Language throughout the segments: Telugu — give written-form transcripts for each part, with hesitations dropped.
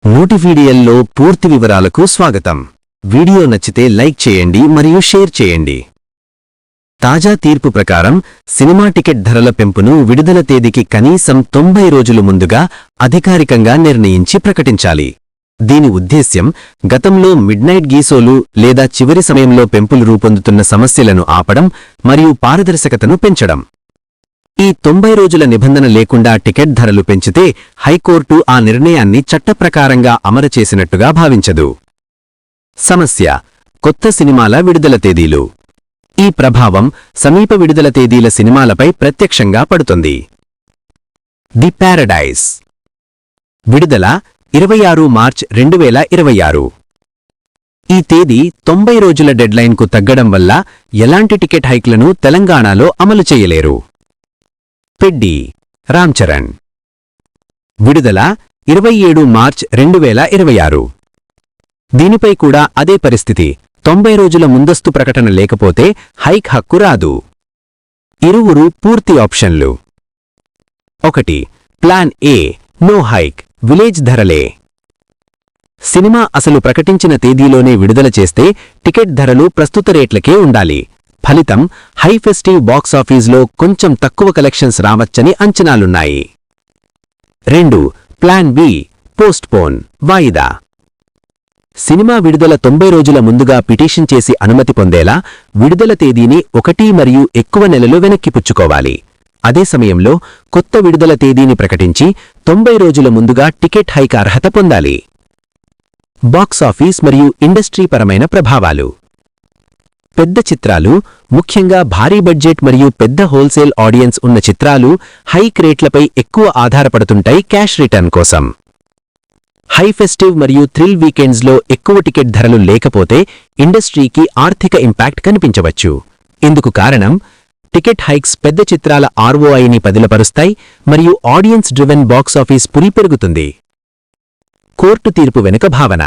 నోటిఫీడియల్లో పూర్తి వివరాలకు స్వాగతం. వీడియో నచ్చితే లైక్ చేయండి మరియు షేర్ చేయండి. తాజా తీర్పు ప్రకారం సినిమా టికెట్ ధరల పెంపును విడుదల తేదీకి కనీసం 90 రోజులు ముందుగా అధికారికంగా నిర్ణయించి ప్రకటించాలి. దీని ఉద్దేశ్యం గతంలో మిడ్నైట్ గీసోలు లేదా చివరి సమయంలో పెంపులు రూపొందుతున్న సమస్యలను ఆపడం మరియు పారదర్శకతను పెంచడం. ఈ 90 రోజుల నిబంధన లేకుండా టికెట్ ధరలు పెంచితే హైకోర్టు ఆ నిర్ణయాన్ని చట్టప్రకారంగా అమలు చేసినట్టుగా భావించదు. సమస్య: కొత్త సినిమాల విడుదల తేదీలు. ఈ ప్రభావం సమీప విడుదల తేదీల సినిమాలపై ప్రత్యక్షంగా పడుతుంది. ది ప్యారడైజ్ విడుదల 26 మార్చ్ 2026. ఈ తేదీ 90 రోజుల డెడ్లైన్కు తగ్గడం వల్ల ఎలాంటి టికెట్ హైక్లను తెలంగాణలో అమలు చేయలేరు. పెడ్డి రామ్ చరణ్ విడుదల 27 మార్చ్ 2026. దీనిపై కూడా అదే పరిస్థితి. 90 రోజుల ముందస్తు ప్రకటన లేకపోతే హైక్ హక్కు రాదు. ఇరువురు పూర్తి ఆప్షన్లు. 1. Plan A no hike, village ధరలే. Cinema అసలు ప్రకటించిన తేదీలోనే విడుదల చేస్తే టికెట్ ధరలు ప్రస్తుత రేట్లకే ఉండాలి. ఫలితం హై ఫెస్టివ్ బాక్సాఫీస్లో కొంచెం తక్కువ కలెక్షన్స్ రావచ్చని అంచనాలున్నాయి. 2. ప్లాన్ బి పోస్ట్పోన్, వాయిదా. సినిమా విడుదల 90 రోజుల ముందుగా పిటిషన్ చేసి అనుమతి పొందేలా విడుదల తేదీని 1 మరియు ఎక్కువ నెలలు వెనక్కిపుచ్చుకోవాలి. అదే సమయంలో కొత్త విడుదల తేదీని ప్రకటించి 90 రోజుల ముందుగా టికెట్ హైక్ అర్హత పొందాలి. బాక్సాఫీస్ మరియు ఇండస్ట్రీపరమైన ప్రభావాలు. పెద్ద చిత్రాలు, ముఖ్యంగా భారీ బడ్జెట్ మరియు పెద్ద హోల్సేల్ ఆడియన్స్ ఉన్న చిత్రాలు హైక్ రేట్లపై ఎక్కువ ఆధారపడుతుంటాయి క్యాష్ రిటర్న్ కోసం. హై ఫెస్టివ్ మరియు థ్రిల్ వీకెండ్స్లో ఎక్కువ టికెట్ ధరలు లేకపోతే ఇండస్ట్రీకి ఆర్థిక ఇంపాక్ట్ కనిపించవచ్చు. ఇందుకు కారణం టికెట్ హైక్స్ పెద్ద చిత్రాల ఆర్ఓఐని పదిలపరుస్తాయి మరియు ఆడియన్స్ డ్రివెన్ బాక్సాఫీస్ పురి పెరుగుతుంది. కోర్టు తీర్పు వెనుక భావన.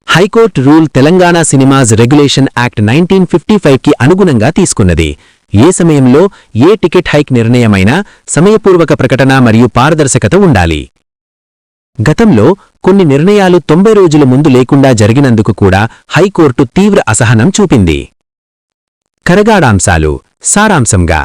High court rule Telangana cinemas regulation act 1955కి అనుగుణంగా తీసుకున్నది. ఏ సమయంలో ఏ టికెట్ హైక్ నిర్ణయమైనా సమయపూర్వక ప్రకటన మరియు పారదర్శకత ఉండాలి. గతంలో కొన్ని నిర్ణయాలు 90 రోజుల ముందు లేకుండా జరిగినందుకు కూడా హైకోర్టు తీవ్ర అసహనం చూపింది. కరగాడాంశాలు. సారాంశంగా